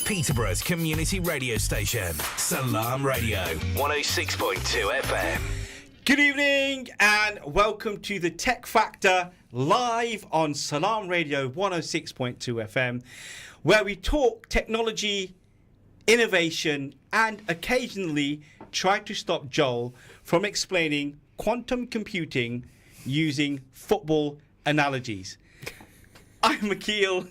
Peterborough's community radio station, Salaam Radio, 106.2 FM. Good evening and welcome to the Tech Factor live on Salaam Radio 106.2 FM, where we talk technology, innovation, and occasionally try to stop Joel from explaining quantum computing using football analogies. I'm Akeel,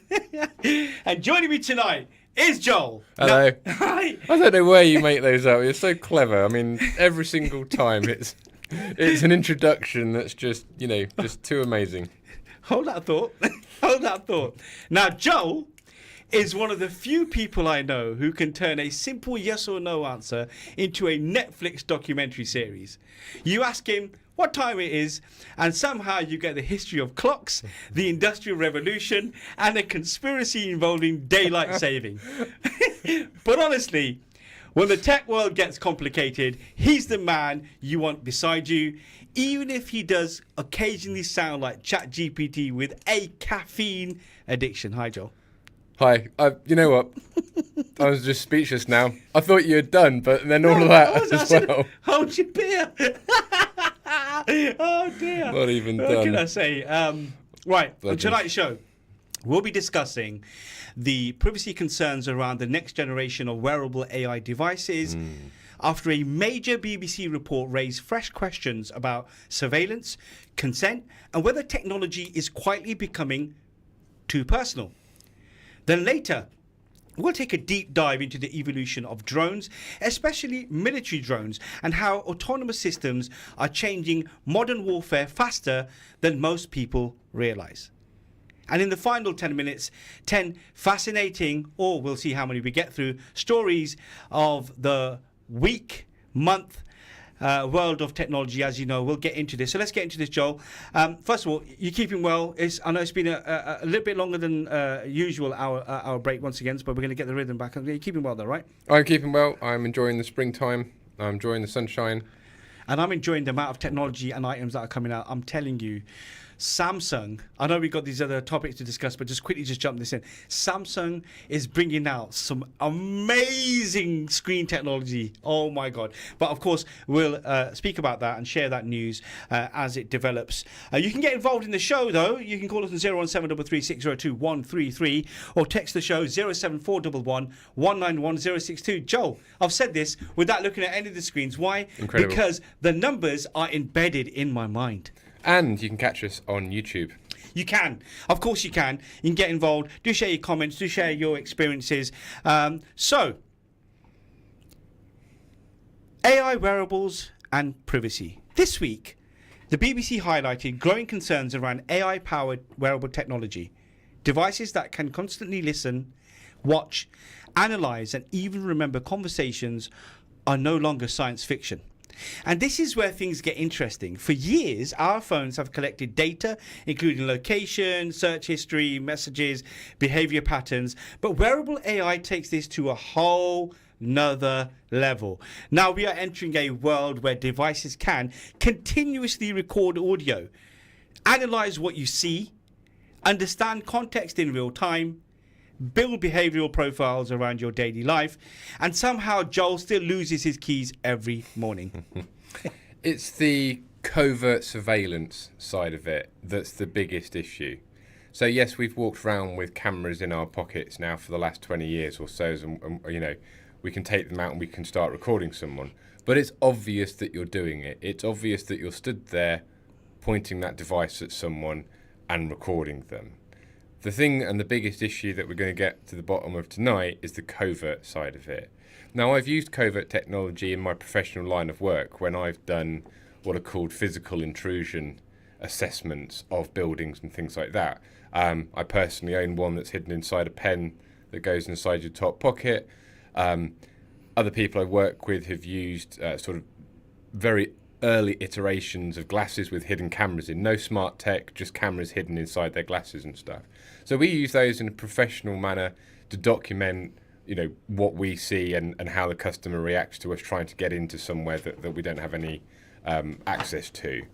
and joining me tonight is Joel. Hello. Hi. I don't know where you make those up. You're so clever. I mean, every single time it's an introduction that's just too amazing. Hold that thought. Hold that thought. Now, Joel is one of the few people I know who can turn a simple yes or no answer into a Netflix documentary series. You ask him what time it is, and somehow you get the history of clocks, the Industrial Revolution, and a conspiracy involving daylight saving. But honestly, when the tech world gets complicated, he's the man you want beside you, even if he does occasionally sound like ChatGPT with a caffeine addiction. Hi, Joel. Hi. You know what? I was just speechless now. I thought you had done, but then all of that as well. Hold your beer. Oh, dear. Not even what done. What can I say? Right, on Legend. tonight's show, we'll be discussing the privacy concerns around the next generation of wearable AI devices. After a major BBC report raised fresh questions about surveillance, consent, and whether technology is quietly becoming too personal. Then later, we'll take a deep dive into the evolution of drones, especially military drones, and how autonomous systems are changing modern warfare faster than most people realize. And in the final 10 minutes, 10 fascinating, or we'll see how many we get through, stories of the week, month, world of technology. As you know, we'll get into this. So let's get into this, Joel. First of all, you're keeping well. I know it's been a little bit longer than usual, our break once again, but we're going to get the rhythm back. You're keeping well though, right? I'm keeping well. I'm enjoying the springtime. I'm enjoying the sunshine. And I'm enjoying the amount of technology and items that are coming out. I'm telling you, Samsung, I know we've got these other topics to discuss, but just quickly jump this in. Samsung is bringing out some amazing screen technology. Oh my God. But of course, we'll speak about that and share that news as it develops. You can get involved in the show though. You can call us on 01733602133 or text the show 07411 191062. Joel, I've said this without looking at any of the screens. Why? Incredible. Because the numbers are embedded in my mind. And you can catch us on YouTube. You can. Of course you can. You can get involved. Do share your comments. Do share your experiences. So, AI wearables and privacy. This week, the BBC highlighted growing concerns around AI-powered wearable technology. Devices that can constantly listen, watch, analyze, and even remember conversations are no longer science fiction. And this is where things get interesting. For years, our phones have collected data, including location, search history, messages, behavior patterns. But wearable AI takes this to a whole nother level. Now we are entering a world where devices can continuously record audio, analyze what you see, understand context in real time, build behavioral profiles around your daily life, and somehow Joel still loses his keys every morning. It's the covert surveillance side of it that's the biggest issue. So yes, we've walked around with cameras in our pockets now for the last 20 years or so, and we can take them out and we can start recording someone. But it's obvious that you're doing it. It's obvious that you're stood there pointing that device at someone and recording them. The thing and the biggest issue that we're going to get to the bottom of tonight is the covert side of it. Now, I've used covert technology in my professional line of work when I've done what are called physical intrusion assessments of buildings and things like that. I personally own one that's hidden inside a pen that goes inside your top pocket. Other people I work with have used sort of very early iterations of glasses with hidden cameras in. No smart tech, just cameras hidden inside their glasses and stuff. So we use those in a professional manner to document, what we see and how the customer reacts to us trying to get into somewhere that we don't have any access to.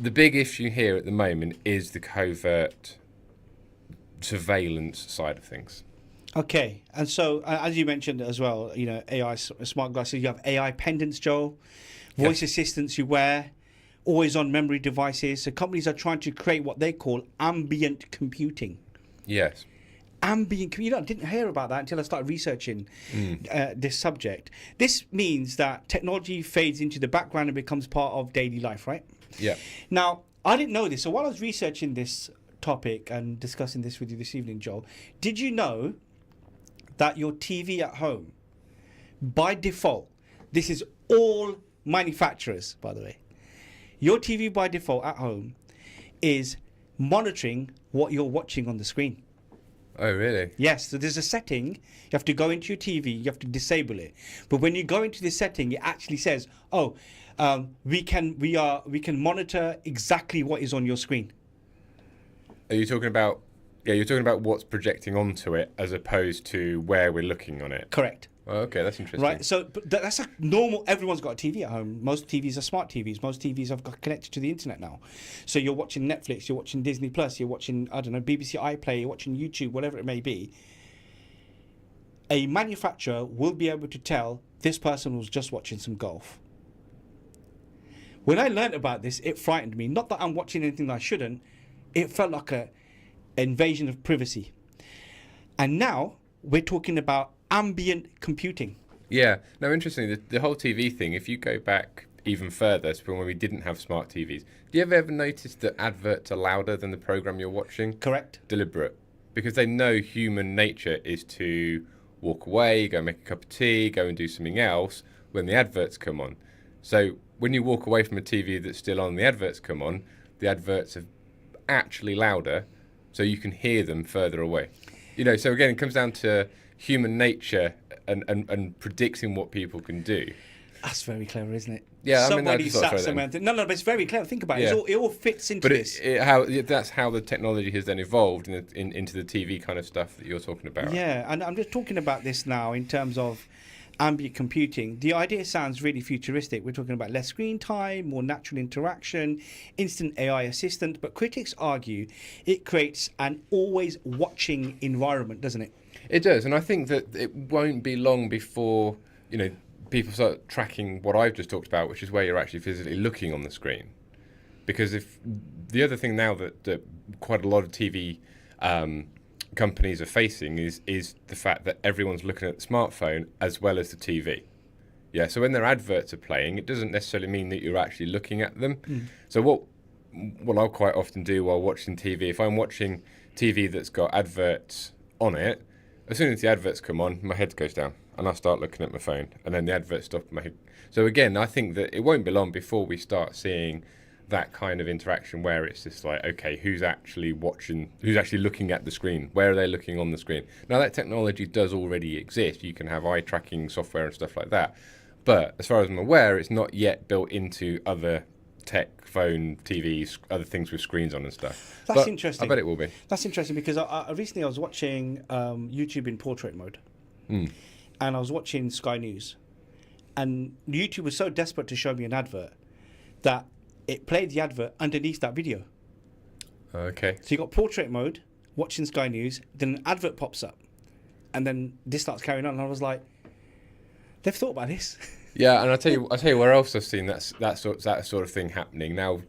The big issue here at the moment is the covert surveillance side of things. Okay, and so as you mentioned as well, AI smart glasses. You have AI pendants, Joel, voice assistants you wear, always on memory devices. So companies are trying to create what they call ambient computing. Yes. Ambient, I didn't hear about that until I started researching this subject. This means that technology fades into the background and becomes part of daily life, right? Yeah. Now, I didn't know this. So while I was researching this topic and discussing this with you this evening, Joel, did you know that your TV at home, by default, this is all manufacturers, by the way, your TV by default at home is monitoring what you're watching on the screen? Oh, really? Yes, so there's a setting. You have to go into your TV, you have to disable it. But when you go into this setting, it actually says, we can monitor exactly what is on your screen. Are you talking about? Yeah, you're talking about what's projecting onto it as opposed to where we're looking on it. Correct. Oh, okay, that's interesting. Right, so but that's a normal. Everyone's got a TV at home. Most TVs are smart TVs. Most TVs have got connected to the internet now. So you're watching Netflix, you're watching Disney Plus, you're watching BBC iPlayer, you're watching YouTube, whatever it may be. A manufacturer will be able to tell this person was just watching some golf. When I learned about this, it frightened me. Not that I'm watching anything that I shouldn't. It felt like a invasion of privacy. And now we're talking about ambient computing. Yeah. No, interesting. The whole TV thing, if you go back even further, so from when we didn't have smart TVs, do you ever notice that adverts are louder than the program you're watching? Correct. Deliberate. Because they know human nature is to walk away, go make a cup of tea, go and do something else when the adverts come on. So when you walk away from a TV that's still on, the adverts come on, the adverts are actually louder, so you can hear them further away. So again, it comes down to human nature and predicting what people can do. That's very clever, isn't it? Yeah, Somebody sat somewhere. No, but it's very clever. Think about it. It all fits into this. But that's how the technology has then evolved into the TV kind of stuff that you're talking about. Yeah, and I'm just talking about this now in terms of ambient computing. The idea sounds really futuristic. We're talking about less screen time, more natural interaction, instant AI assistant, but critics argue it creates an always watching environment, doesn't it? It does, and I think that it won't be long before, people start tracking what I've just talked about, which is where you're actually physically looking on the screen. Because if the other thing now that quite a lot of TV companies are facing is the fact that everyone's looking at the smartphone as well as the TV. Yeah, so when their adverts are playing, it doesn't necessarily mean that you're actually looking at them. So what I'll quite often do while watching TV, if I'm watching TV that's got adverts on it, as soon as the adverts come on, my head goes down and I start looking at my phone, and then the adverts stop in my head. So again, I think that it won't be long before we start seeing that kind of interaction where it's just like, okay, who's actually looking at the screen? Where are they looking on the screen? Now, that technology does already exist. You can have eye tracking software and stuff like that. But as far as I'm aware, it's not yet built into other tech, phone, TVs, other things with screens on and stuff. That's interesting. I bet it will be. That's interesting because recently I was watching YouTube in portrait mode. And I was watching Sky News. And YouTube was so desperate to show me an advert that it played the advert underneath that video. Okay. So you got portrait mode, watching Sky News, then an advert pops up. And then this starts carrying on. And I was like, they've thought about this. Yeah, and I'll tell you where else I've seen that sort of thing happening. Now,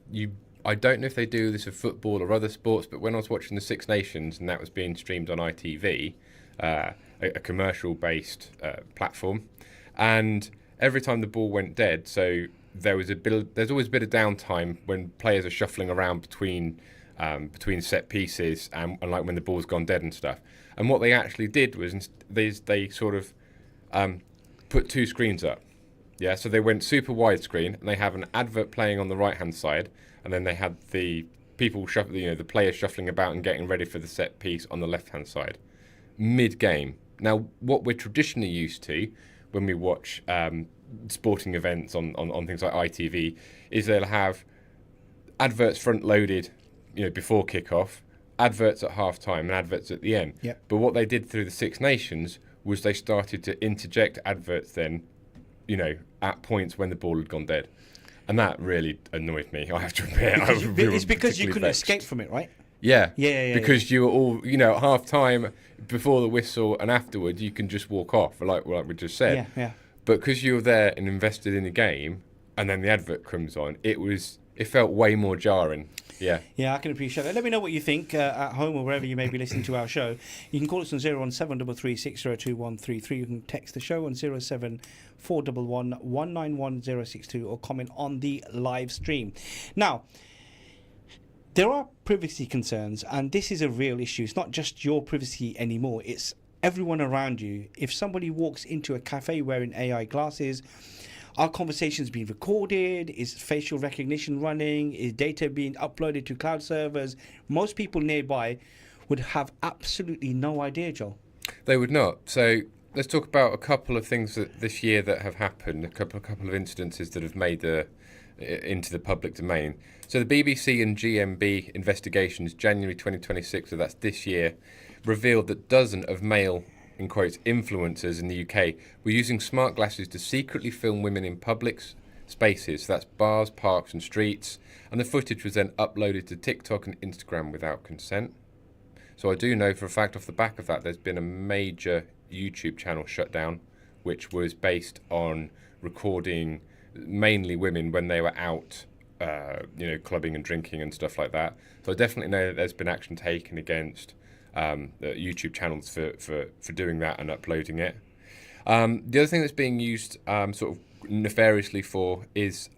I don't know if they do this with football or other sports, but when I was watching the Six Nations and that was being streamed on ITV, a commercial-based platform, and every time the ball went dead, so there's always a bit of downtime when players are shuffling around between set pieces and like when the ball's gone dead and stuff. And what they actually did was they sort of put two screens up. Yeah, so they went super widescreen, and they have an advert playing on the right-hand side, and then they had the people the players shuffling about and getting ready for the set piece on the left-hand side, mid-game. Now, what we're traditionally used to when we watch sporting events on things like ITV is they'll have adverts front-loaded, before kick-off, adverts at half-time, and adverts at the end. Yep. But what they did through the Six Nations was they started to interject adverts then, at points when the ball had gone dead. And that really annoyed me, I have to admit. It's because you couldn't escape from it, right? Yeah. Yeah. Because you were all, at half time, before the whistle and afterward, you can just walk off, like we just said. Yeah. But because you were there and invested in the game, and then the advert comes on, it felt way more jarring. Yeah. Yeah, I can appreciate that. Let me know what you think at home or wherever you may be listening to our show. You can call us on 01733602133. You can text the show on 07411191062 or comment on the live stream. Now, there are privacy concerns, and this is a real issue. It's not just your privacy anymore. It's everyone around you. If somebody walks into a cafe wearing AI glasses, are conversations being recorded? Is facial recognition running? Is data being uploaded to cloud servers? Most people nearby would have absolutely no idea, Joel. They would not. So let's talk about a couple of things this year that have happened, a couple of incidences that have made into the public domain. So the BBC and GMB investigations, January 2026, so that's this year, revealed that dozens of male, in quotes, influencers in the UK were using smart glasses to secretly film women in public spaces. So that's bars, parks and streets. And the footage was then uploaded to TikTok and Instagram without consent. So I do know for a fact off the back of that there's been a major YouTube channel shut down, which was based on recording mainly women when they were out, clubbing and drinking and stuff like that. So I definitely know that there's been action taken against the YouTube channels for doing that and uploading it. The other thing that's being used sort of nefariously for is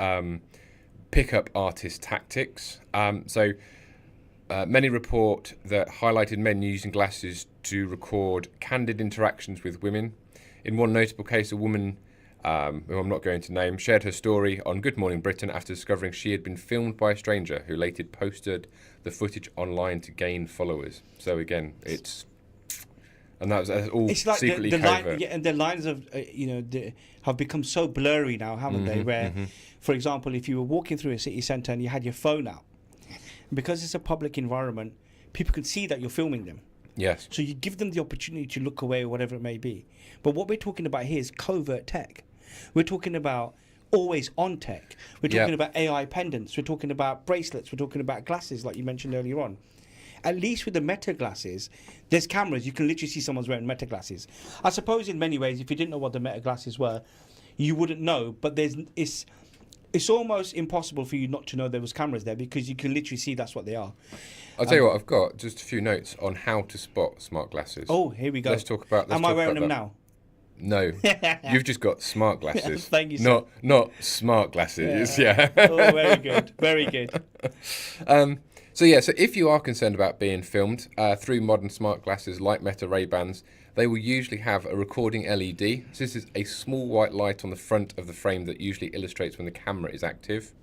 pickup artist tactics. Many report that highlighted men using glasses to record candid interactions with women. In one notable case, a woman, who I'm not going to name, shared her story on Good Morning Britain after discovering she had been filmed by a stranger who later posted the footage online to gain followers. So again, that's all it's like secretly the covert. and the lines of have become so blurry now, haven't they? Where, for example, if you were walking through a city centre and you had your phone out, because it's a public environment, people can see that you're filming them. Yes. So you give them the opportunity to look away or whatever it may be. But what we're talking about here is covert tech. We're talking about always on tech. We're talking about AI pendants. We're talking about bracelets. We're talking about glasses, like you mentioned earlier on. At least with the Meta glasses, there's cameras. You can literally see someone's wearing Meta glasses. I suppose in many ways, if you didn't know what the Meta glasses were, you wouldn't know. But it's almost impossible for you not to know there was cameras there, because you can literally see that's what they are. I'll tell you what, I've got just a few notes on how to spot smart glasses. Oh, here we go. Let's talk about. Am I wearing them now? No, you've just got smart glasses. Thank you, sir. Not smart glasses. Yeah. Oh, very good. Very good. So if you are concerned about being filmed through modern smart glasses like Meta Ray-Bans, they will usually have a recording LED. So this is a small white light on the front of the frame that usually illustrates when the camera is active.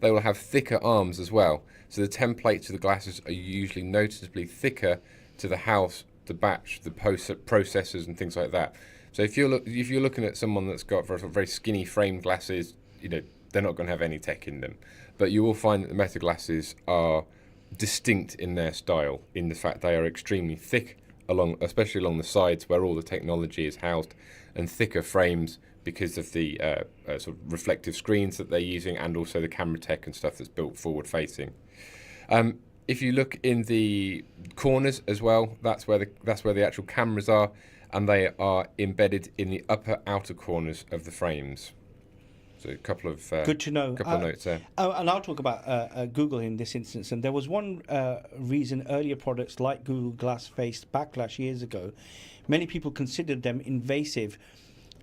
They will have thicker arms as well. So the templates of the glasses are usually noticeably thicker to the house, the batch, the processors and things like that. So if you're looking at someone that's got very skinny frame glasses, they're not going to have any tech in them. But you will find that the Meta glasses are distinct in their style, in the fact they are extremely thick, especially along the sides where all the technology is housed, and thicker frames because of the sort of reflective screens that they're using, and also the camera tech and stuff that's built forward facing. If you look in the corners as well, that's where the actual cameras are, and they are embedded in the upper outer corners of the frames. So a couple of good to know. Couple of notes there. And I'll talk about Google in this instance. And there was one reason earlier products like Google Glass faced backlash years ago. Many people considered them invasive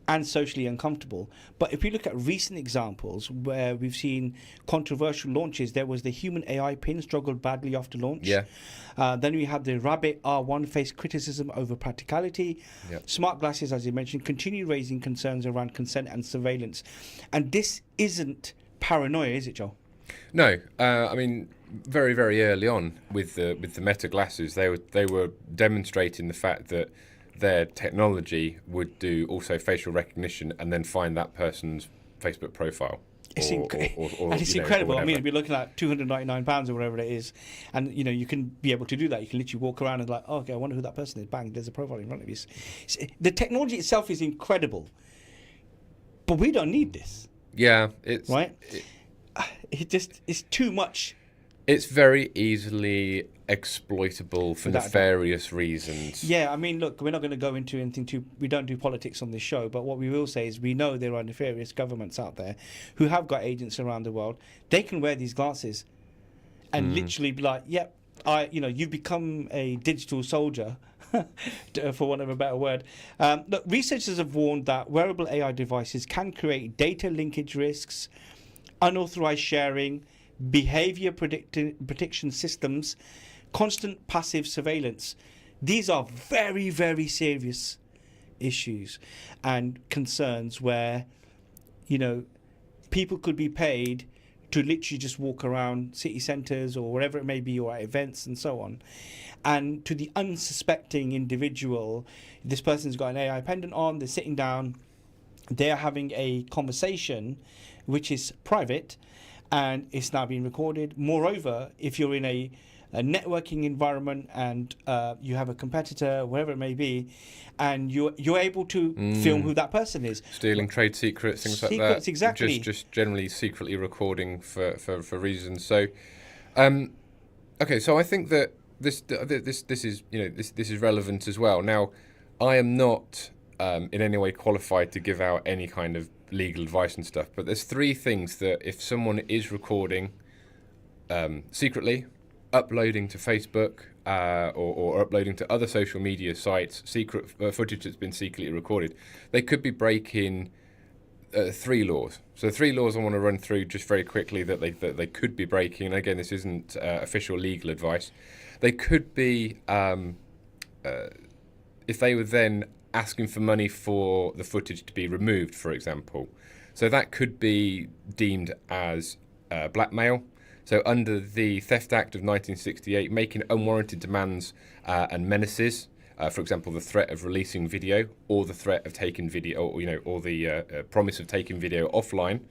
and socially uncomfortable. But if you look at recent examples where we've seen controversial launches, there was the human AI pin struggled badly after launch. Yeah. Then we had the Rabbit R1 faced criticism over practicality. Yep. Smart glasses, as you mentioned, continue raising concerns around consent and surveillance. And this isn't paranoia, is it, Joel? No. I mean, very, very early on with the Meta glasses, they were demonstrating the fact that their technology would do also facial recognition and then find that person's Facebook profile. It's incredible. I mean, we're looking at £299 or whatever it is, and you can be able to do that. You can literally walk around and like, oh, okay, I wonder who that person is. Bang, there's a profile in front of you. The technology itself is incredible, but we don't need this. Yeah, it's too much It's very easily exploitable for Without a doubt. nefarious reasons. Yeah, I mean, look, we're not going to go into anything too. We don't do politics on this show, but what we will say is we know there are nefarious governments out there who have got agents around the world. They can wear these glasses and literally be like, "Yep, you've become a digital soldier," for want of a better word. Look, researchers have warned that wearable AI devices can create data linkage risks, unauthorized sharing, behavior prediction systems, constant passive surveillance. These are very, very serious issues and concerns where, people could be paid to literally just walk around city centres or wherever it may be, or at events and so on. And to the unsuspecting individual, this person's got an AI pendant on, they're sitting down, they're having a conversation which is private, and it's now being recorded. Moreover, if you're in a networking environment and you have a competitor, wherever it may be, and you're able to film who that person is. Stealing trade secrets, things like that. Secrets, exactly. Just generally secretly recording for reasons. So, okay, so I think that this is relevant as well. Now, I am not in any way qualified to give out any kind of legal advice and stuff, but there's three things that if someone is recording secretly, uploading to Facebook or uploading to other social media sites, secret footage that's been secretly recorded, they could be breaking three laws. So three laws I want to run through just very quickly that they could be breaking. And again, this isn't official legal advice. They could be, if they were then asking for money for the footage to be removed, for example. So that could be deemed as blackmail. So under the Theft Act of 1968, making unwarranted demands and menaces, for example, the threat of releasing video or the threat of taking video, or the promise of taking video offline,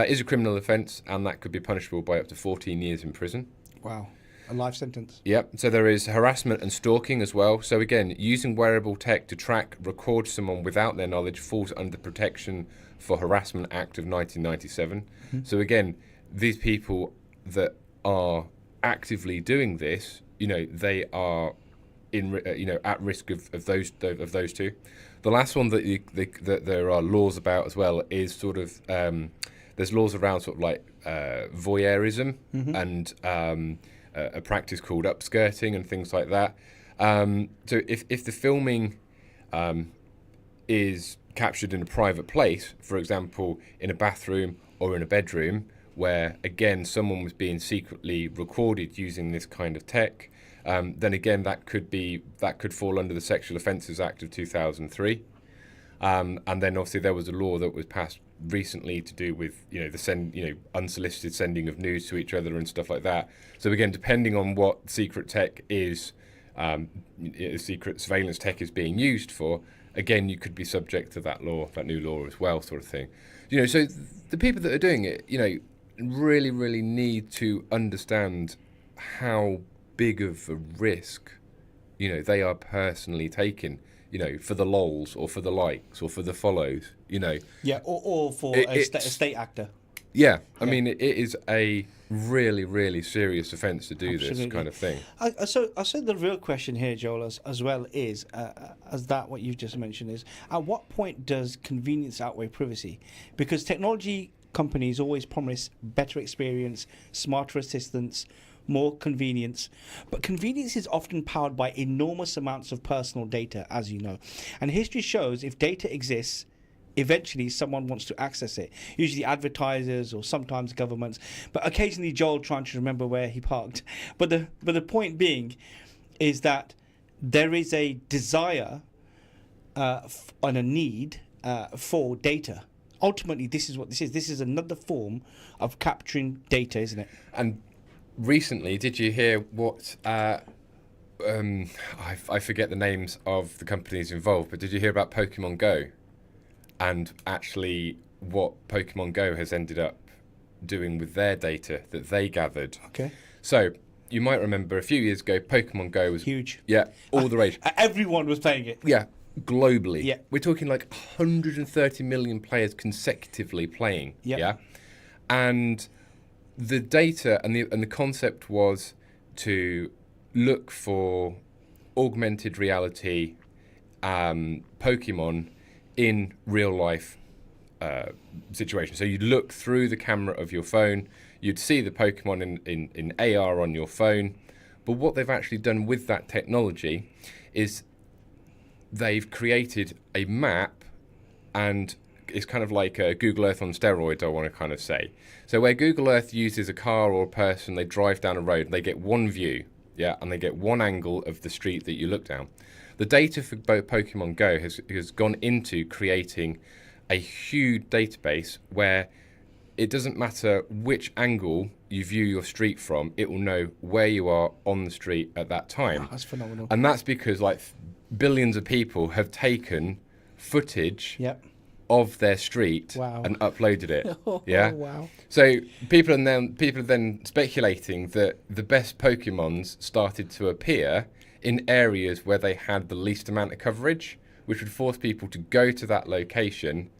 is a criminal offence, and that could be punishable by up to 14 years in prison. Wow. A life sentence. Yep. So there is harassment and stalking as well. So again, using wearable tech to track, record someone without their knowledge falls under Protection for Harassment Act of 1997. So again, these people that are actively doing this, they are at risk of those two. The last one that there are laws about as well is sort of there's laws around sort of like voyeurism and a practice called upskirting and things like that. So if the filming is captured in a private place, for example, in a bathroom or in a bedroom, where again someone was being secretly recorded using this kind of tech, then again that could fall under the Sexual Offences Act of 2003. And then obviously there was a law that was passed recently to do with unsolicited sending of news to each other and stuff like that. So again, depending on what secret tech is, secret surveillance tech is being used for, again you could be subject to that new law as well, sort of thing. So the people that are doing it, really, really need to understand how big of a risk, they are personally taking, for the lols or for the likes or for the follows, Yeah, or for a state actor. Yeah, I mean, it is a really, really serious offence to do Absolutely. this kind of thing. I said the real question here, Joel, as well is, what you've just mentioned is, at what point does convenience outweigh privacy? Because technology companies always promise better experience, smarter assistance, more convenience. But convenience is often powered by enormous amounts of personal data, as you know. And history shows if data exists, eventually someone wants to access it. Usually advertisers or sometimes governments, but occasionally Joel trying to remember where he parked. But the point being is that there is a desire and a need for data. Ultimately, this is what this is. This is another form of capturing data, isn't it? And recently, did you hear what... I forget the names of the companies involved, but did you hear about Pokemon Go? And actually what Pokemon Go has ended up doing with their data that they gathered. Okay. So you might remember a few years ago, Pokemon Go was... Huge. Yeah, all the rage. Everyone was playing it. Yeah, globally. Yeah. We're talking like 130 million players consecutively playing. Yep. Yeah. And the data and the concept was to look for augmented reality Pokemon in real life situations. So you'd look through the camera of your phone, you'd see the Pokemon in AR on your phone. But what they've actually done with that technology is they've created a map, and it's kind of like Google Earth on steroids, I want to kind of say. So where Google Earth uses a car or a person, they drive down a road, they get one view, and they get one angle of the street that you look down. The data for Pokemon Go has gone into creating a huge database where it doesn't matter which angle you view your street from, it will know where you are on the street at that time. Oh, that's phenomenal. And that's because like billions of people have taken footage of their street and uploaded it. Oh, wow. So people are then speculating that the best Pokemons started to appear in areas where they had the least amount of coverage, which would force people to go to that location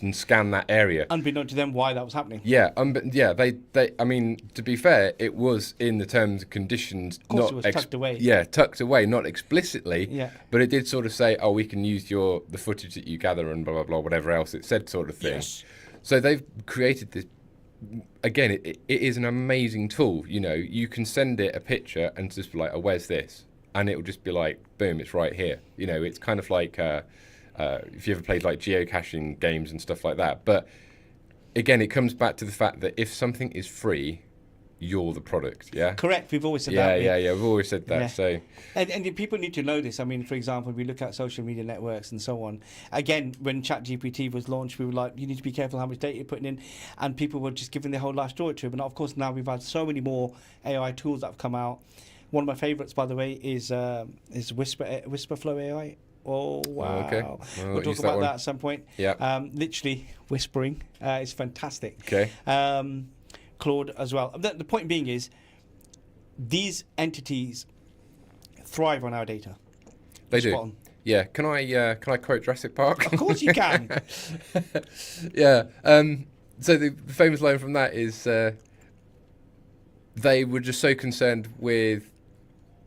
and scan that area. Unbeknown to them why that was happening. They I mean, to be fair, it was in the terms and conditions. Of course, it was tucked away. Yeah, tucked away, not explicitly. Yeah. But it did sort of say, oh, we can use the footage that you gather and blah, blah, blah, whatever else it said sort of thing. Yes. So they've created this. Again, it is an amazing tool. You know, you can send it a picture and just be like, oh, where's this? And it will just be like, boom, it's right here. You know, it's kind of like... if you ever played like geocaching games and stuff like that. But again, it comes back to the fact that if something is free, you're the product, yeah? Correct, we've always said that. Yeah, we've always said that. Yeah. So, and people need to know this. I mean, for example, we look at social media networks and so on. Again, when ChatGPT was launched, we were like, you need to be careful how much data you're putting in. And people were just giving their whole life story to it. But of course, now we've had so many more AI tools that have come out. One of my favorites, by the way, is Whisperflow AI. Oh, wow. Okay. We'll talk about that at some point. Yeah. Literally whispering is fantastic. Okay. Claude as well. The point being is these entities thrive on our data. They Spot do. on. Yeah. Can I quote Jurassic Park? Of course you can. Yeah. So the famous line from that is they were just so concerned with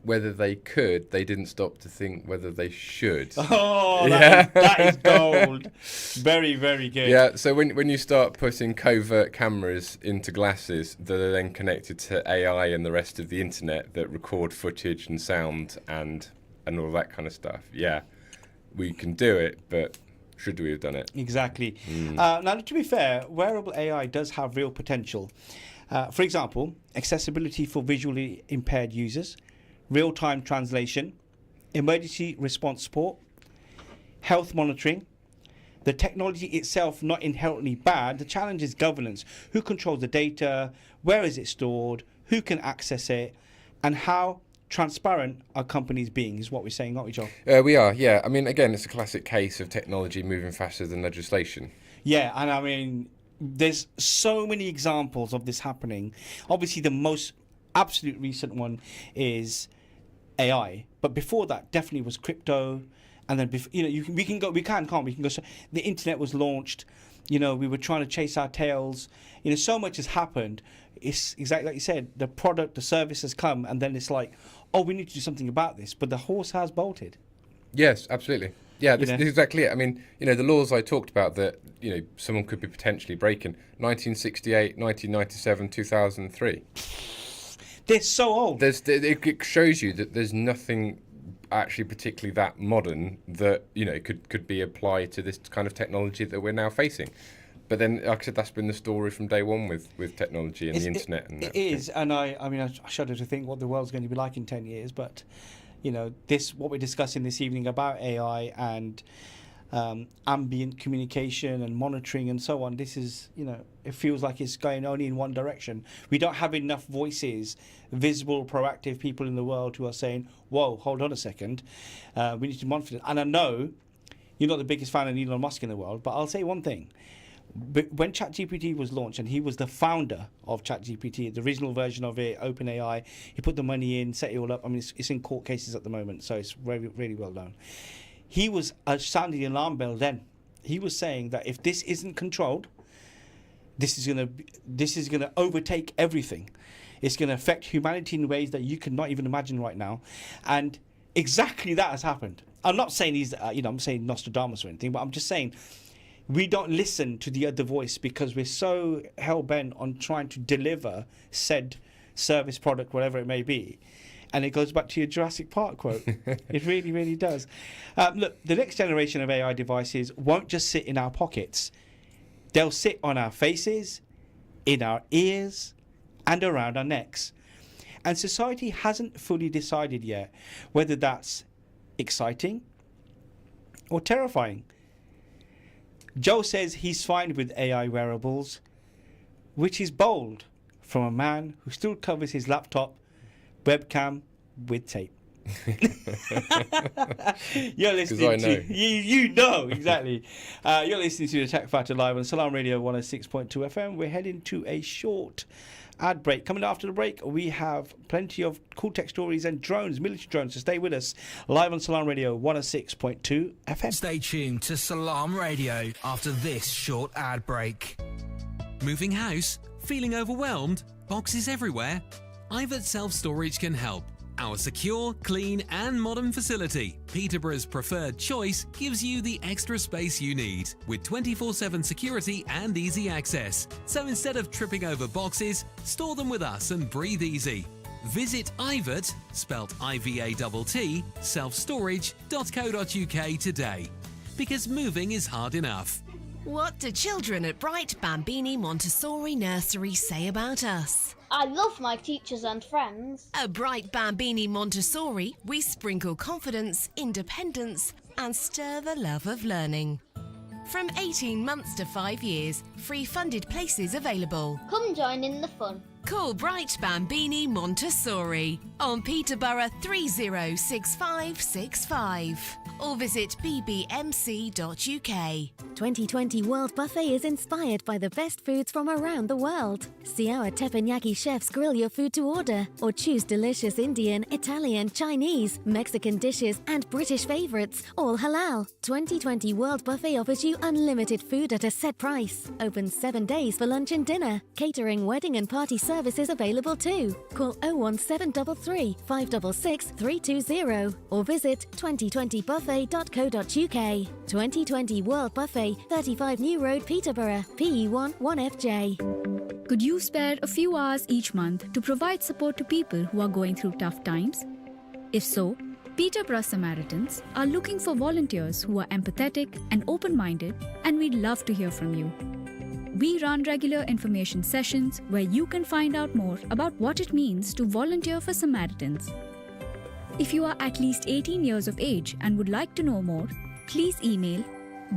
whether they could, they didn't stop to think whether they should. Oh, that is gold. Very, very good. Yeah, so when you start putting covert cameras into glasses that are then connected to AI and the rest of the internet that record footage and sound and all that kind of stuff, yeah, we can do it, but should we have done it? Exactly. Now, to be fair, wearable AI does have real potential. For example, accessibility for visually impaired users, real-time translation, emergency response support, health monitoring. The technology itself not inherently bad. The challenge is governance. Who controls the data? Where is it stored? Who can access it? And how transparent are companies being is what we're saying, aren't we, Joel? We are, yeah. I mean, again, it's a classic case of technology moving faster than legislation. Yeah, and I mean, there's so many examples of this happening. Obviously, the most absolute recent one is AI, but before that definitely was crypto, and then we can go. So the internet was launched. We were trying to chase our tails. So much has happened. It's exactly like you said. The product, the service has come, and then it's like, oh, we need to do something about this. But the horse has bolted. Yes, absolutely. Yeah, this is exactly it. I mean, the laws I talked about that, someone could be potentially breaking. 1968, 1997, 2003. They're so old. It shows you that there's nothing actually particularly that modern that could be applied to this kind of technology that we're now facing. But then, like I said, that's been the story from day one with technology and the internet. It is, and I shudder to think what the world's going to be like in 10 years. But what we're discussing this evening about AI and ambient communication and monitoring and so on, this is, it feels like it's going only in one direction. We don't have enough voices, visible, proactive people in the world who are saying, whoa, hold on a second, we need to monitor it. And I know you're not the biggest fan of Elon Musk in the world, but I'll say one thing. But when ChatGPT was launched, and he was the founder of ChatGPT, the original version of it, OpenAI, he put the money in, set it all up. I mean, it's in court cases at the moment, so it's really, really well known. He was sounding the alarm bell then. He was saying that if this isn't controlled, this is gonna overtake everything. It's going to affect humanity in ways that you cannot even imagine right now, and exactly that has happened. I'm not saying I'm saying Nostradamus or anything, but I'm just saying we don't listen to the other voice because we're so hell bent on trying to deliver said service, product, whatever it may be. And it goes back to your Jurassic Park quote. It really, really does. Look, the next generation of AI devices won't just sit in our pockets. They'll sit on our faces, in our ears, and around our necks. And society hasn't fully decided yet whether that's exciting or terrifying. Joel says he's fine with AI wearables, which is bold from a man who still covers his laptop webcam with tape. You're listening to you know exactly. You're listening to the Tech Factor live on Salaam Radio 106.2 FM. We're heading to a short ad break. Coming after the break, we have plenty of cool tech stories and drones, military drones. So stay with us live on Salaam Radio 106.2 FM. Stay tuned to Salaam Radio after this short ad break. Moving house? Feeling overwhelmed? Boxes everywhere? Ivert Self Storage can help. Our secure, clean and modern facility, Peterborough's preferred choice, gives you the extra space you need with 24/7 security and easy access. So instead of tripping over boxes, store them with us and breathe easy. Visit Ivert, spelt IVATT, selfstorage.co.uk today. Because moving is hard enough. What do children at Bright Bambini Montessori Nursery say about us? I love my teachers and friends. At Bright Bambini Montessori, we sprinkle confidence, independence, and stir the love of learning. From 18 months to 5 years, free funded places available. Come join in the fun. Call Bright Bambini Montessori on Peterborough 306565 or visit bbmc.uk. 2020 World Buffet is inspired by the best foods from around the world. See our teppanyaki chefs grill your food to order, or choose delicious Indian, Italian, Chinese, Mexican dishes and British favourites, all halal. 2020 World Buffet offers you unlimited food at a set price. Open 7 days for lunch and dinner. Catering, wedding and party services available too. Call 01733 566 320 or visit 2020buffet.co.uk. 2020 World Buffet, 35 New Road, Peterborough, PE1 1FJ. Could you spare a few hours each month to provide support to people who are going through tough times? If so, Peterborough Samaritans are looking for volunteers who are empathetic and open-minded, and we'd love to hear from you. We run regular information sessions where you can find out more about what it means to volunteer for Samaritans. If you are at least 18 years of age and would like to know more, please email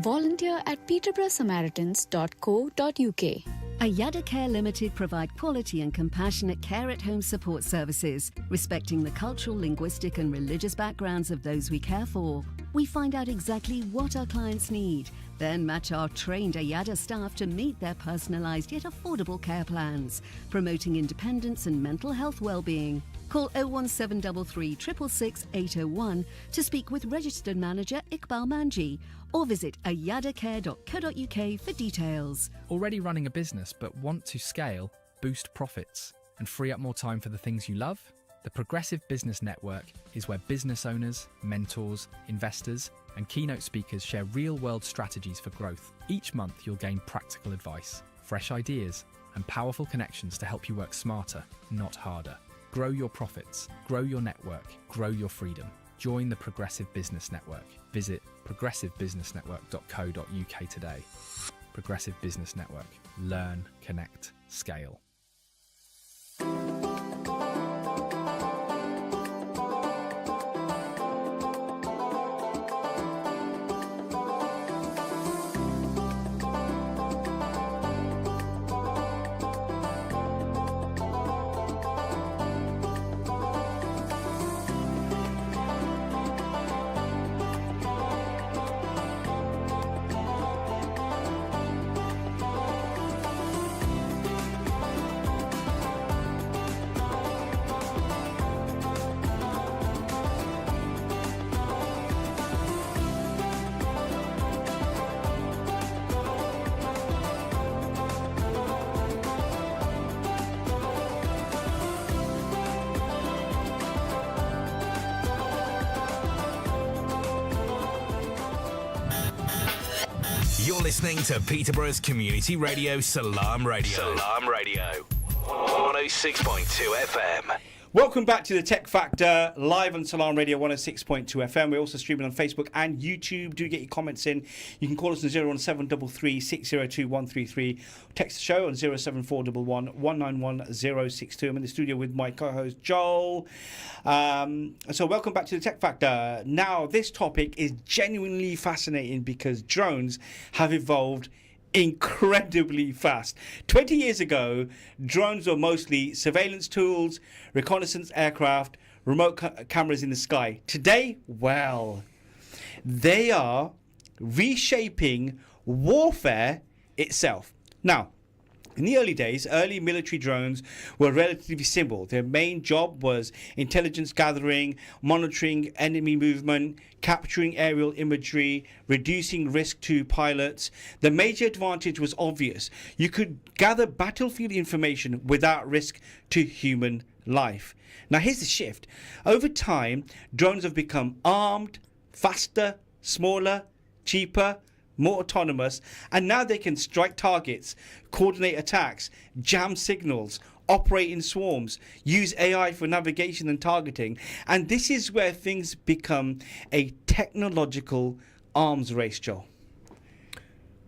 volunteer@peterboroughsamaritans.co.uk. Ayada Care Limited provide quality and compassionate care at home support services, respecting the cultural, linguistic and religious backgrounds of those we care for. We find out exactly what our clients need, then match our trained Ayada staff to meet their personalised yet affordable care plans, promoting independence and mental health well-being. Call 01733 666 801 to speak with registered manager Iqbal Manji, or visit ayadacare.co.uk for details. Already running a business but want to scale, boost profits, and free up more time for the things you love? The Progressive Business Network is where business owners, mentors, investors, and keynote speakers share real-world strategies for growth. Each month you'll gain practical advice, fresh ideas, and powerful connections to help you work smarter, not harder. Grow your profits, grow your network, grow your freedom. Join the Progressive Business Network. Visit progressivebusinessnetwork.co.uk today. Progressive Business Network. Learn, connect, scale. You're listening to Peterborough's community radio, Salaam Radio. Salaam Radio. 106.2 FM. Welcome back to the Tech Factor, live on Salaam Radio 106.2 FM. We're also streaming on Facebook and YouTube. Do get your comments in. You can call us on 01733 602 133. Text the show on 07411 191 062. I'm in the studio with my co-host Joel. So welcome back to the Tech Factor. Now, this topic is genuinely fascinating because drones have evolved incredibly fast. 20 years ago, drones were mostly surveillance tools, reconnaissance aircraft, remote cameras in the sky. Today, well, they are reshaping warfare itself. Now, in the early days, early military drones were relatively simple. Their main job was intelligence gathering, monitoring enemy movement, capturing aerial imagery, reducing risk to pilots. The major advantage was obvious. You could gather battlefield information without risk to human life. Now, here's the shift. Over time, drones have become armed, faster, smaller, cheaper, more autonomous, and now they can strike targets, coordinate attacks, jam signals, operate in swarms, use AI for navigation and targeting. And this is where things become a technological arms race, Joel.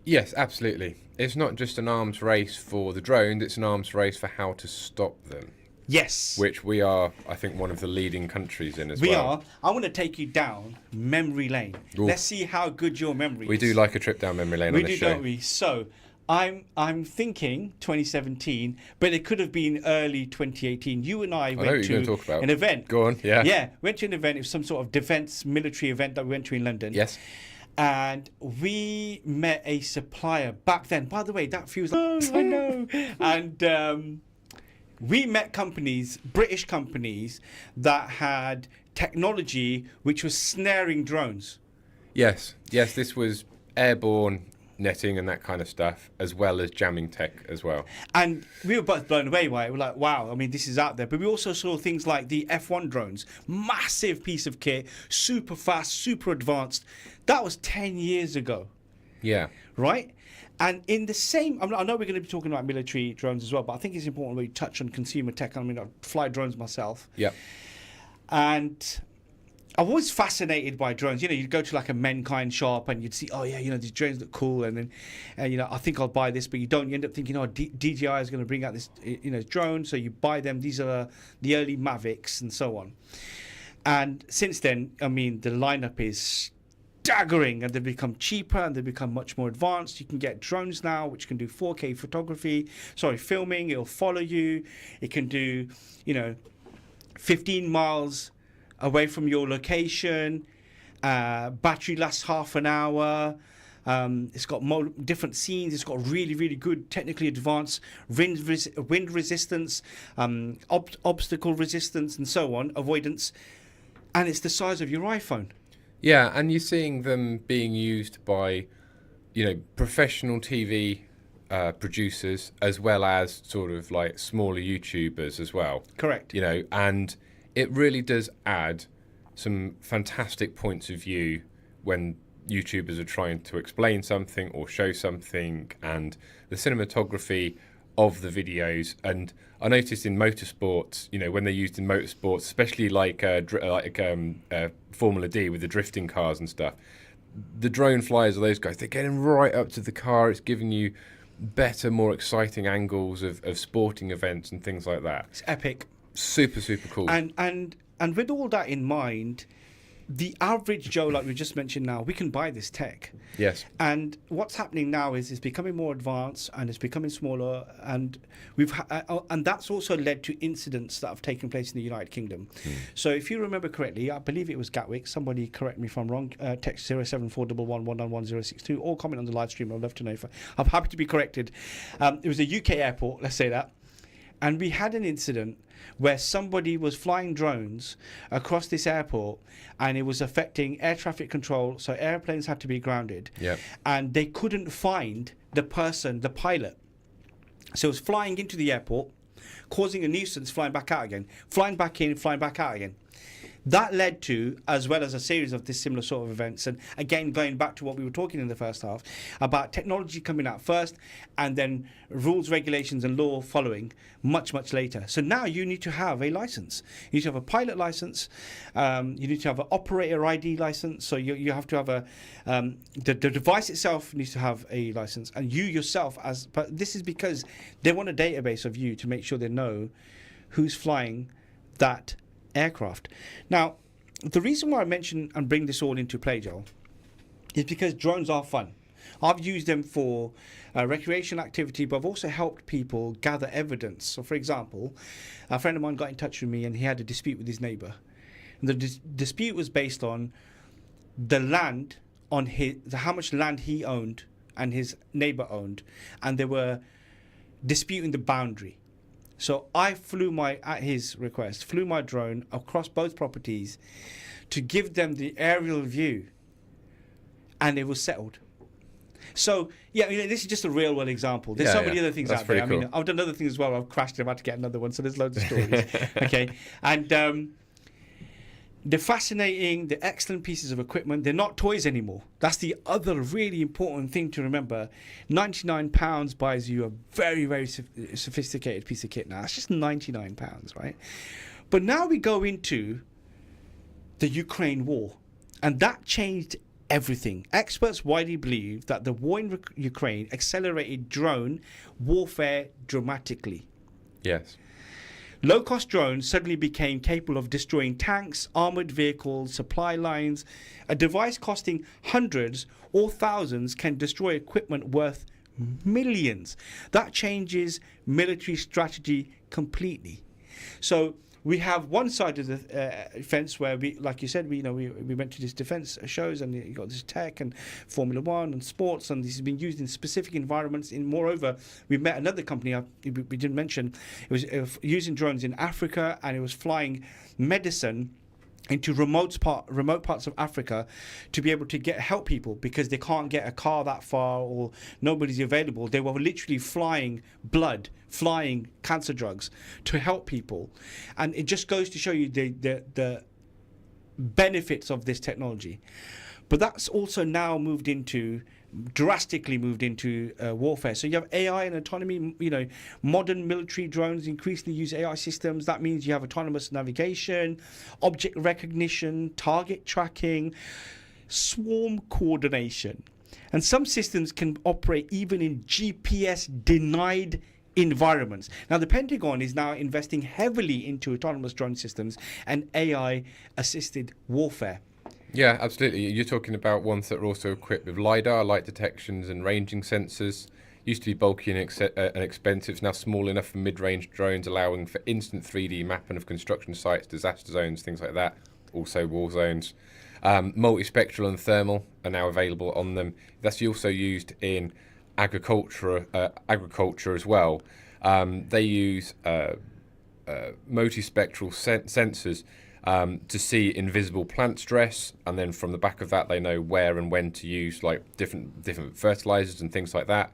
Yes, absolutely. It's not just an arms race for the drones, it's an arms race for how to stop them. Yes. Which we are, I think, one of the leading countries in as well. We are. I want to take you down memory lane. Ooh. Let's see how good your memory is. We do like a trip down memory lane on this show. We do, don't we? So, I'm thinking 2017, but it could have been early 2018. You and I went to an event. Go on, yeah. Yeah, went to an event. It was some sort of defence military event that we went to in London. Yes. And we met a supplier back then. By the way, that feels like, I know. And we met companies, British companies, that had technology which was snaring drones. Yes, this was airborne netting and that kind of stuff, as well as jamming tech as well. And we were both blown away by it. We're like, wow, I mean, this is out there. But we also saw things like the F1 drones, massive piece of kit, super fast, super advanced. That was 10 years ago. Yeah. Right? And in the same, I know we're going to be talking about military drones as well, but I think it's important we touch on consumer tech. I mean, I fly drones myself. Yeah. And I was fascinated by drones. You know, you'd go to like a Mankind shop and you'd see, oh yeah, you know, these drones look cool, and then, you know, I think I'll buy this, but you don't. You end up thinking, oh, DJI is going to bring out this, you know, drone, so you buy them. These are the early Mavics and so on. And since then, I mean, the lineup is staggering, and they've become cheaper and they've become much more advanced. You can get drones now which can do 4K filming. It'll follow you. It can do, you know, 15 miles away from your location. Battery lasts half an hour. It's got different scenes. It's got really, really good, technically advanced wind resistance, obstacle resistance, and so on, avoidance. And it's the size of your iPhone. Yeah, and you're seeing them being used by, you know, professional TV producers, as well as sort of like smaller YouTubers as well. Correct. You know, and it really does add some fantastic points of view when YouTubers are trying to explain something or show something, and the cinematography of the videos. And I noticed in motorsports, you know, when they're used in motorsports, especially like Formula D with the drifting cars and stuff, the drone flyers of those guys, they're getting right up to the car. It's giving you better, more exciting angles of sporting events and things like that. It's epic. Super, super cool. And with all that in mind, the average Joe, like we just mentioned now, we can buy this tech. Yes. And what's happening now is it's becoming more advanced and it's becoming smaller, and and that's also led to incidents that have taken place in the United Kingdom. So if you remember correctly, I believe it was Gatwick. Somebody correct me if I'm wrong. Text 07411191062 or comment on the live stream. I'd love to know. I'm happy to be corrected. It was a UK airport, let's say that. And we had an incident where somebody was flying drones across this airport, and it was affecting air traffic control, so airplanes had to be grounded. Yep. And they couldn't find the person, the pilot. So it was flying into the airport, causing a nuisance, flying back out again, flying back in, flying back out again. That led to, as well as a series of this similar sort of events, and again going back to what we were talking in the first half about technology coming out first and then rules, regulations and law following much later. So now you need to have a license. You need to have a pilot license, you need to have an operator ID license, so you have to have the device itself needs to have a license, and you yourself but this is because they want a database of you to make sure they know who's flying that aircraft. Now, the reason why I mention and bring this all into play, Joel, is because drones are fun. I've used them for recreational activity, but I've also helped people gather evidence. So, for example, a friend of mine got in touch with me and he had a dispute with his neighbour. And the dispute was based on the land on how much land he owned and his neighbour owned, and they were disputing the boundary. So I at his request, flew my drone across both properties to give them the aerial view, and it was settled. So, yeah, this is just a real world example. There's so many other things out there. Cool. I mean, I've done other things as well. I've crashed and I'm about to get another one, so there's loads of stories. Okay. And they're fascinating, they're excellent pieces of equipment. They're not toys anymore. That's the other really important thing to remember. £99 buys you a very, very sophisticated piece of kit now. That's just £99, right? But now we go into the Ukraine war, and that changed everything. Experts widely believe that the war in Ukraine accelerated drone warfare dramatically. Yes. Low-cost drones suddenly became capable of destroying tanks, armoured vehicles, supply lines. A device costing hundreds or thousands can destroy equipment worth millions. That changes military strategy completely. So we have one side of the fence where we, like you said, we went to these defence shows and you got this tech and Formula One and sports, and this has been used in specific environments. Moreover, we met another company we didn't mention. It was using drones in Africa, and it was flying medicine into remote parts of Africa to be able to help people because they can't get a car that far or nobody's available. They were literally flying blood, flying cancer drugs to help people. And it just goes to show you the benefits of this technology. But that's also now drastically moved into warfare. So you have AI and autonomy. Modern military drones increasingly use AI systems. That means you have autonomous navigation, object recognition, target tracking, swarm coordination. And some systems can operate even in GPS denied environments. Now, the Pentagon is now investing heavily into autonomous drone systems and AI assisted warfare. Yeah, absolutely. You're talking about ones that are also equipped with LiDAR, light detections and ranging sensors. Used to be bulky and expensive. It's now small enough for mid-range drones, allowing for instant 3D mapping of construction sites, disaster zones, things like that. Also war zones. Multispectral and thermal are now available on them. That's also used in agriculture as well. They use multispectral sensors to see invisible plant stress, and then from the back of that they know where and when to use like different fertilizers and things like that.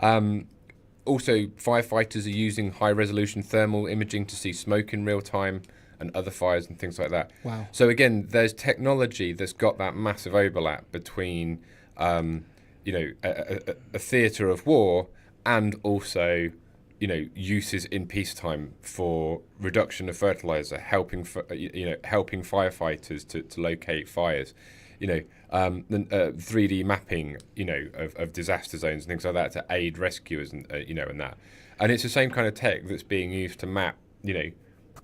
Also, firefighters are using high resolution thermal imaging to see smoke in real time and other fires and things like that. Wow. So again, there's technology that's got that massive overlap between a theatre of war and also uses in peacetime for reduction of fertilizer, helping firefighters to locate fires, 3D mapping, of disaster zones and things like that to aid rescuers and that. And it's the same kind of tech that's being used to map,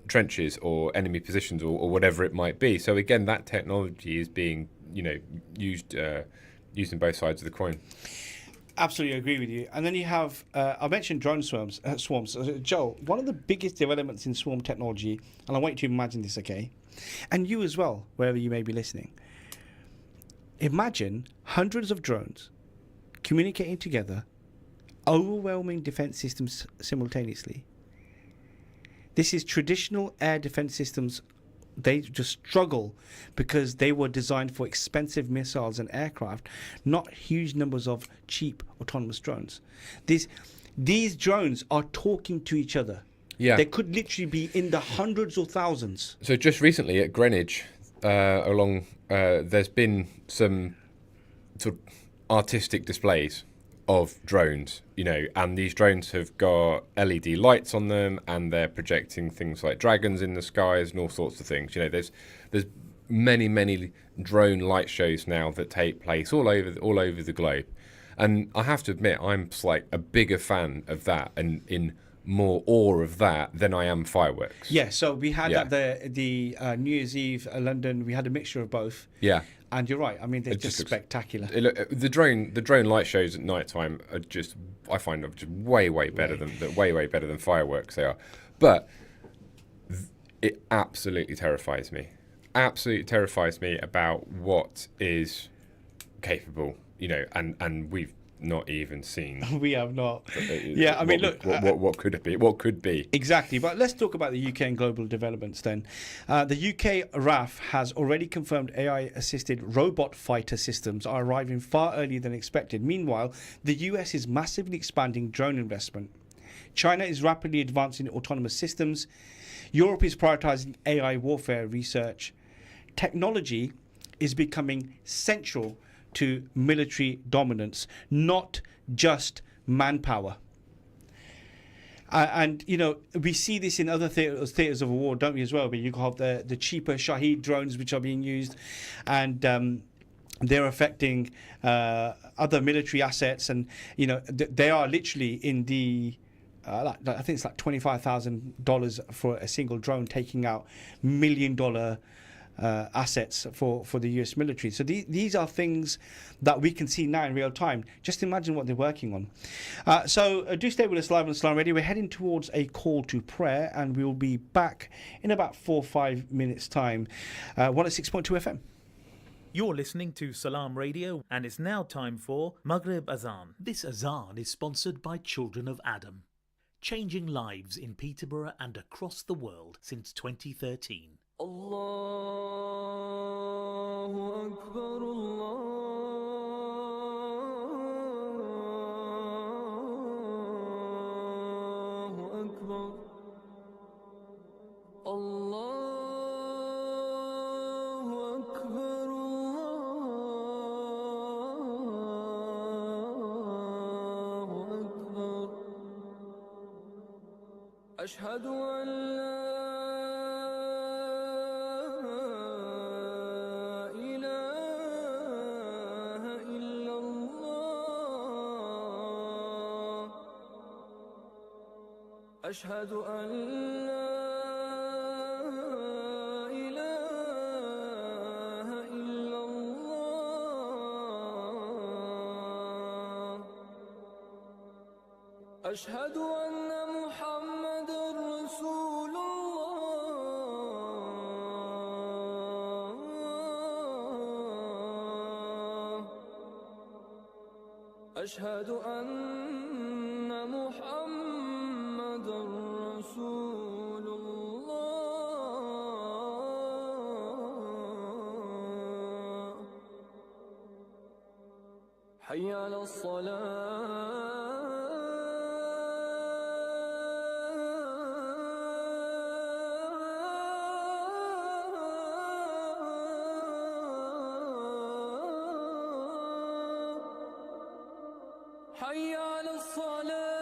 trenches or enemy positions or whatever it might be. So again, that technology is being, used in both sides of the coin. Absolutely agree with you. And then you have, I mentioned drone swarms. Joel, one of the biggest developments in swarm technology, and I want you to imagine this, okay? And you as well, wherever you may be listening. Imagine hundreds of drones communicating together, overwhelming defense systems simultaneously. This is traditional air defense systems. They just struggle because they were designed for expensive missiles and aircraft, not huge numbers of cheap autonomous drones. These drones are talking to each other. Yeah. They could literally be in the hundreds or thousands. So just recently at Greenwich, there's been some sort of artistic displays of drones, and these drones have got LED lights on them, and they're projecting things like dragons in the skies and all sorts of things. There's many drone light shows now that take place all over the globe, and I have to admit I'm like a bigger fan of that and in more awe of that than I am fireworks. Yeah, so we had at the New Year's Eve London, we had a mixture of both. Yeah. And you're right. I mean, they're just spectacular. The drone light shows at night time are I find them just way better than fireworks they are. But it absolutely terrifies me. Absolutely terrifies me about what is capable, and we've not even seen. We have not. Yeah, I mean, look. What could it be? What could be? Exactly. But let's talk about the UK and global developments then. The UK RAF has already confirmed AI-assisted robot fighter systems are arriving far earlier than expected. Meanwhile, the US is massively expanding drone investment. China is rapidly advancing autonomous systems. Europe is prioritizing AI warfare research. Technology is becoming central to military dominance, not just manpower. And we see this in other theaters of war, don't we, as well? But you have the cheaper Shahed drones which are being used, and they're affecting other military assets, and they are literally in the I think it's like $25,000 for a single drone, taking out $1 million assets for the US military. So these are things that we can see now in real time. Just imagine what they're working on. So do stay with us live on Salaam Radio. We're heading towards a call to prayer, and we'll be back in about 4 or 5 minutes' time. 106.2 FM. You're listening to Salaam Radio, and it's now time for Maghrib Azan. This Azan is sponsored by Children of Adam, changing lives in Peterborough and across the world since 2013. Allahu Akbar, Allahu Akbar, Allahu Akbar, Allahu Akbar. Ashhadu an la أشهد أن لا إله إلا الله أشهد أن محمد رسول الله أشهد أن محمد رسول الله حي على الصلاة حي على الصلاة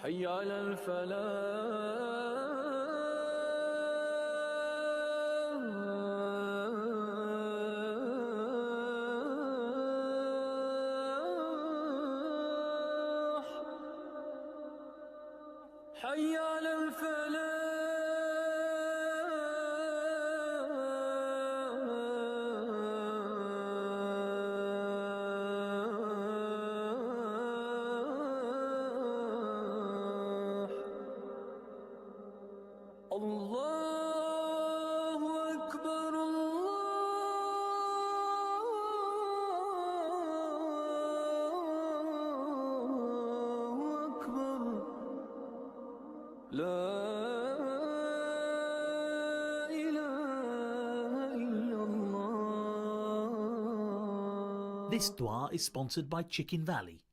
حي على الفلاح حي على الفلاح الله أكبر الله أكبر لا This dua is sponsored by Chicken Valley,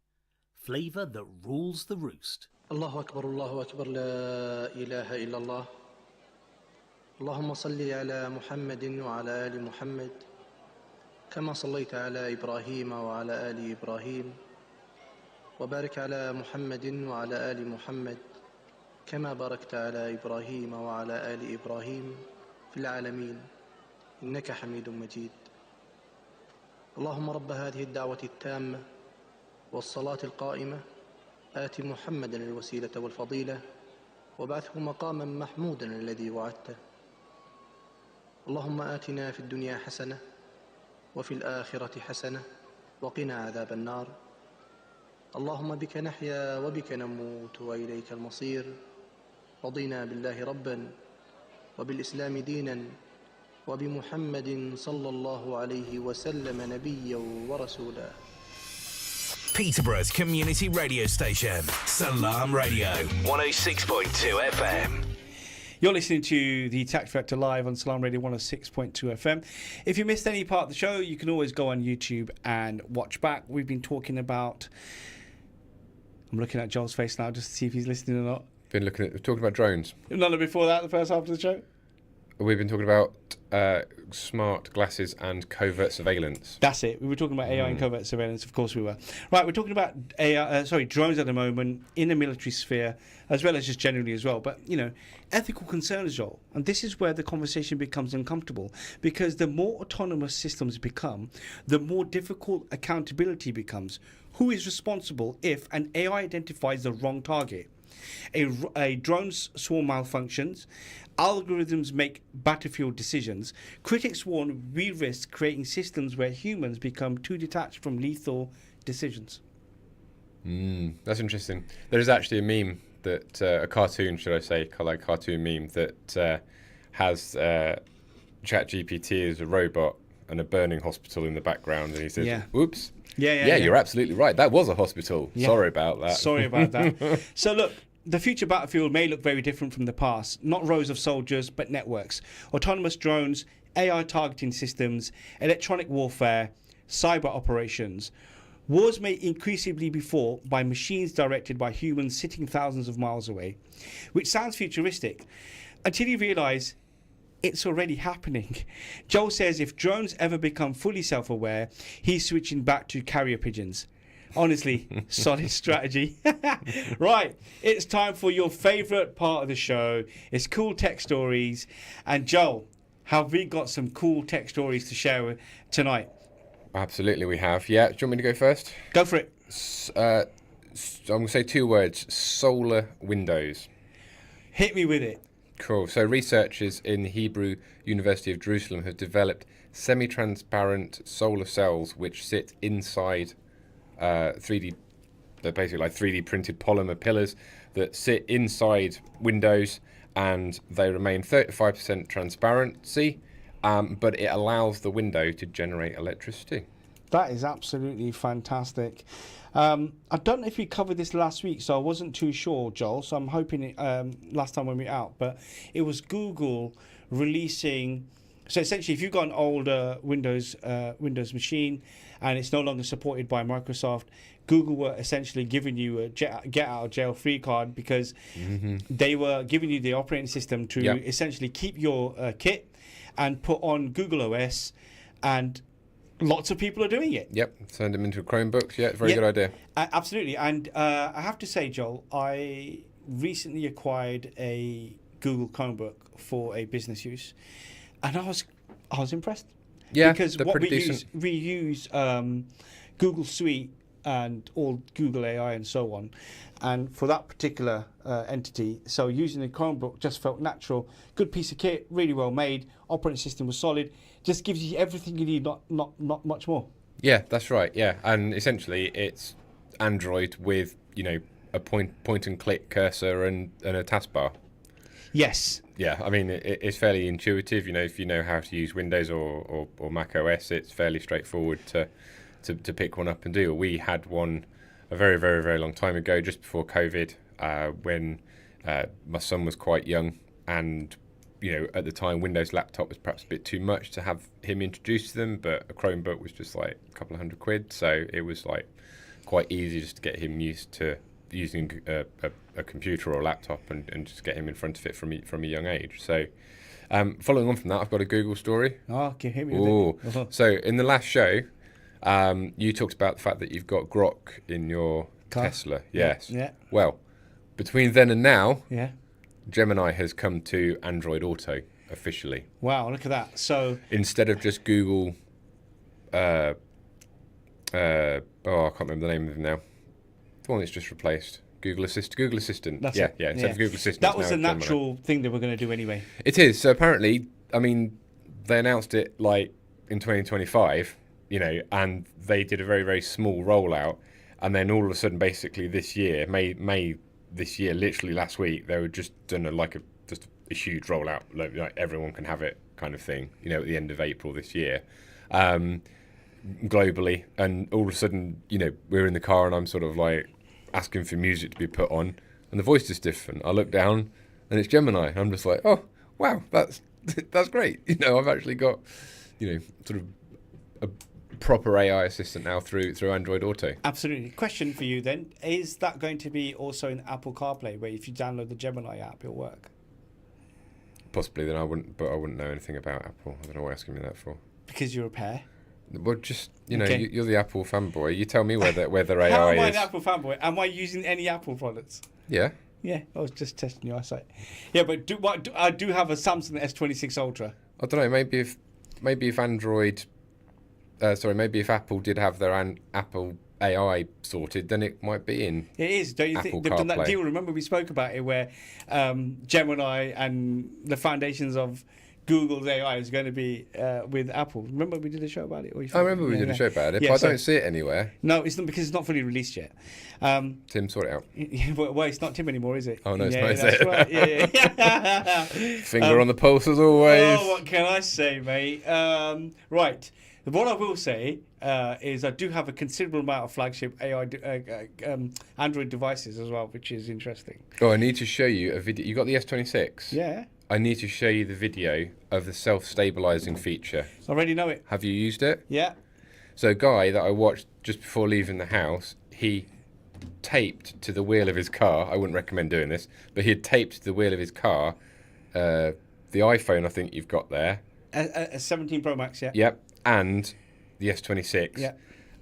flavour that rules the roost. الله أكبر لا إله إلا الله اللهم صل على محمد وعلى آل محمد كما صليت على إبراهيم وعلى آل إبراهيم وبارك على محمد وعلى آل محمد كما باركت على إبراهيم وعلى آل إبراهيم في العالمين إنك حميد مجيد اللهم رب هذه الدعوة التامة والصلاة القائمة آت محمدا الوسيلة والفضيلة وابعثه مقاما محمودا الذي وعدته اللهم آتنا في الدنيا حسنة وفي الآخرة حسنة وقنا عذاب النار اللهم بك نحيا وبك نموت وإليك المصير رضينا بالله ربا وبالإسلام دينا وبمحمد صلى الله عليه وسلم نبيا ورسولا. Peterborough's community radio station, Salaam Radio, 106.2 FM. You're listening to the Tax Director live on Salaam Radio 106.2 FM. If you missed any part of the show, you can always go on YouTube and watch back. We've been talking about... I'm looking at Joel's face now just to see if he's listening or not. Talking about drones. None before that, the first half of the show? We've been talking about smart glasses and covert surveillance. That's it. We were talking about AI and covert surveillance. Of course we were. Right, we're talking about drones at the moment in the military sphere, as well as just generally as well. But, ethical concerns, Joel. And this is where the conversation becomes uncomfortable, because the more autonomous systems become, the more difficult accountability becomes. Who is responsible if an AI identifies the wrong target? A drone's swarm malfunctions, algorithms make battlefield decisions. Critics warn we risk creating systems where humans become too detached from lethal decisions. That's interesting. There is actually a meme that, a cartoon, should I say, like cartoon meme that has ChatGPT as a robot and a burning hospital in the background, and he says, "Whoops." Yeah, you're absolutely right. That was a hospital. Yeah. Sorry about that. Sorry about that. So look, the future battlefield may look very different from the past. Not rows of soldiers, but networks. Autonomous drones, AI targeting systems, electronic warfare, cyber operations. Wars may increasingly be fought by machines directed by humans sitting thousands of miles away, which sounds futuristic, until you realise it's already happening. Joel says if drones ever become fully self-aware, he's switching back to carrier pigeons. Honestly, solid strategy. Right, it's time for your favourite part of the show. It's cool tech stories. And Joel, have we got some cool tech stories to share tonight? Absolutely, we have. Yeah, do you want me to go first? Go for it. I'm going to say two words: solar windows. Hit me with it. Cool. So researchers in the Hebrew University of Jerusalem have developed semi-transparent solar cells which sit inside 3D. They're basically like 3D printed polymer pillars that sit inside windows, and they remain 35% transparency, but it allows the window to generate electricity. That is absolutely fantastic. I don't know if we covered this last week, so I wasn't too sure, Joel. So I'm hoping last time when we were out, but it was Google releasing. So essentially, if you've got an older Windows machine and it's no longer supported by Microsoft, Google were essentially giving you a get out of jail free card, because they were giving you the operating system to essentially keep your kit and put on Google OS, and lots of people are doing it. Yep, send them into Chromebooks. Yeah, very good idea. Absolutely. And I have to say, Joel, I recently acquired a Google Chromebook for a business use, and I was impressed. Yeah, because what we use Google Suite and all Google AI and so on, and for that particular entity, so using the Chromebook just felt natural. Good piece of kit, really well made. Operating system was solid. Just gives you everything you need, not much more. Yeah, that's right. Yeah, and essentially it's Android with a point and click cursor and a taskbar. Yes. Yeah, I mean it's fairly intuitive. If you know how to use Windows or Mac OS, it's fairly straightforward to pick one up and do. We had one a very, very, very long time ago, just before COVID, when my son was quite young, and at the time, Windows laptop was perhaps a bit too much to have him introduced to them, but a Chromebook was just like a couple of £100, so it was like quite easy just to get him used to using a computer or a laptop and just get him in front of it from a young age. So following on from that, I've got a Google story. Oh, okay, hit me with it. So in the last show, you talked about the fact that you've got Grok in your Tesla. Yes. Yeah. Well, between then and now, yeah, Gemini has come to Android Auto officially. Wow, look at that. So instead of just Google, I can't remember the name of it now. The one that's just replaced Google Assistant. That's yeah, it. yeah. Instead of Google Assistant, that was now the natural thing they were going to do anyway. It is. So apparently, I mean, they announced it like in 2025, and they did a very, very small rollout, and then all of a sudden, basically this year, May this year, literally last week, they were just done just a huge rollout, like everyone can have it kind of thing, at the end of April this year. Globally, and all of a sudden, we're in the car and I'm sort of like asking for music to be put on, and the voice is different. I look down and it's Gemini. I'm just like, oh wow, that's great. I've actually got sort of a proper AI assistant now through Android Auto. Absolutely. Question for you then: is that going to be also in Apple CarPlay, where if you download the Gemini app, it'll work? Possibly. Then I wouldn't know anything about Apple. I don't know why you're asking me that for. Because you're a pair. Well, just Okay. you're the Apple fanboy. You tell me whether AI How am I is. an Apple fanboy? Am I using any Apple products? Yeah. Yeah, I was just testing your eyesight. Yeah, but I do have a Samsung S26 Ultra. I don't know. Maybe if Android, maybe if Apple did have their Apple AI sorted, then it might be in. It is. Don't you Apple think they've done that CarPlay. deal? Remember we spoke about it, where Gemini and the foundations of Google's AI is going to be with Apple. Remember we did a show about it? I remember we did a show about it, but I don't see it anywhere. No, it's not, because it's not fully released yet. Tim, sort it out. Well, it's not Tim anymore, is it? Oh no, it's yeah, not. that's right. Yeah. Finger on the pulse as always. Oh, what can I say, mate? Right. What I will say is I do have a considerable amount of flagship AI Android devices as well, which is interesting. Oh, I need to show you a video. You got the S26? Yeah. I need to show you the video of the self-stabilizing feature. I already know it. Have you used it? Yeah. So a guy that I watched just before leaving the house, he taped to the wheel of his car. I wouldn't recommend doing this, but he had taped to the wheel of his car the iPhone I think you've got there. A 17 Pro Max, yeah. Yep, and the S26. Yeah.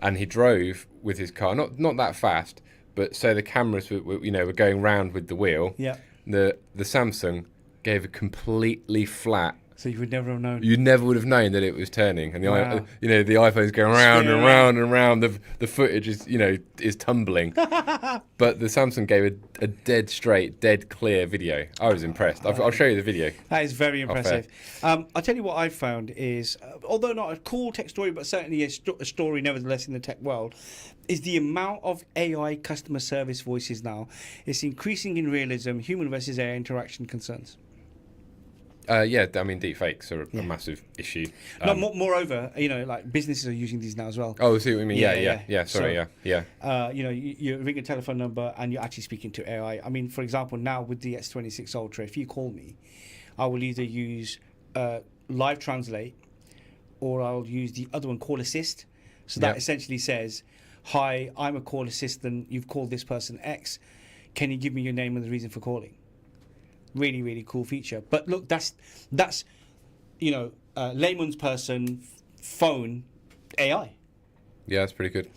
And he drove with his car, not that fast, but so the cameras were going round with the wheel. Yeah. The Samsung gave a completely flat. So you would never have known. You never would have known that it was turning, and the Wow. the iPhone's going round and round and round. The footage is tumbling, but the Samsung gave a dead straight, dead clear video. I was impressed. I'll show you the video. That is very impressive. I'll tell you what I've found is, although not a cool tech story, but certainly a story nevertheless in the tech world, is the amount of AI customer service voices now. It's increasing in realism, human versus AI interaction concerns. Yeah, I mean, deepfakes are a massive issue. No, moreover, like businesses are using these now as well. Oh, I see what you mean. Yeah. Sorry, So, yeah. You ring a telephone number and you're actually speaking to AI. I mean, for example, now with the S26 Ultra, if you call me, I will either use Live Translate or I'll use the other one, Call Assist. So that essentially says, "Hi, I'm a call assistant. You've called this person X. Can you give me your name and the reason for calling?" Really, really cool feature. But look, that's layman's person phone AI. Yeah, that's pretty good.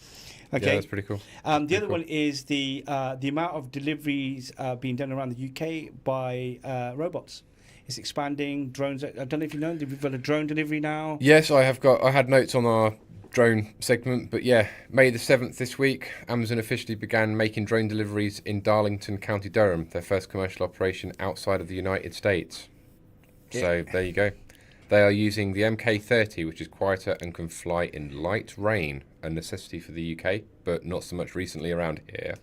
Okay, yeah, that's pretty cool. The other one is the amount of deliveries being done around the UK by robots. It's expanding. Drones. I don't know if you know, we've got a drone delivery now. Yes, I had notes on our drone segment, but yeah, May the 7th this week, Amazon officially began making drone deliveries in Darlington, County Durham, their first commercial operation outside of the United States. So there you go. They are using the MK30, which is quieter and can fly in light rain, a necessity for the UK, but not so much recently around here.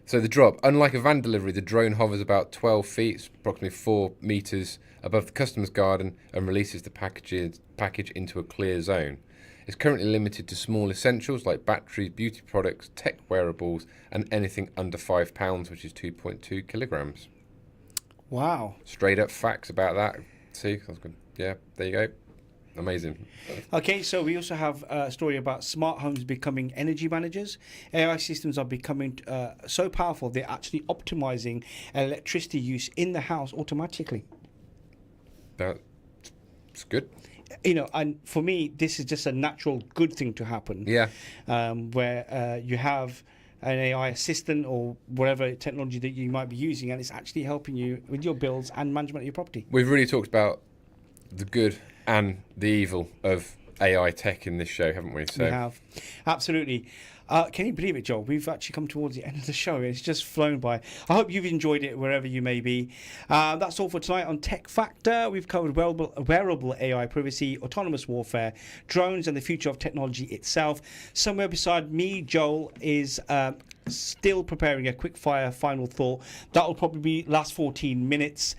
So the drop, unlike a van delivery, the drone hovers about 12 feet, approximately 4 meters above the customer's garden, and releases the package into a clear zone. It's currently limited to small essentials like batteries, beauty products, tech wearables, and anything under £5, which is 2.2 kilograms. Wow. Straight up facts about that. See, I was good. Yeah, there you go. Amazing. Okay, so we also have a story about smart homes becoming energy managers. AI systems are becoming so powerful they're actually optimizing electricity use in the house automatically. That's good. You know, and for me, this is just a natural good thing to happen. Yeah. Where you have an AI assistant or whatever technology that you might be using, and it's actually helping you with your bills and management of your property. We've really talked about the good and the evil of AI tech in this show, haven't we? So We have. Absolutely. Can you believe it, Joel? We've actually come towards the end of the show. It's just flown by. I hope you've enjoyed it wherever you may be. That's all for tonight on Tech Factor. We've covered wearable AI privacy, autonomous warfare, drones, and the future of technology itself. Somewhere beside me, Joel, is still preparing a quick fire final thought. That will probably be last 14 minutes.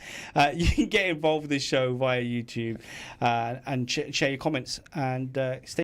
You can get involved with the show via YouTube and share your comments and stay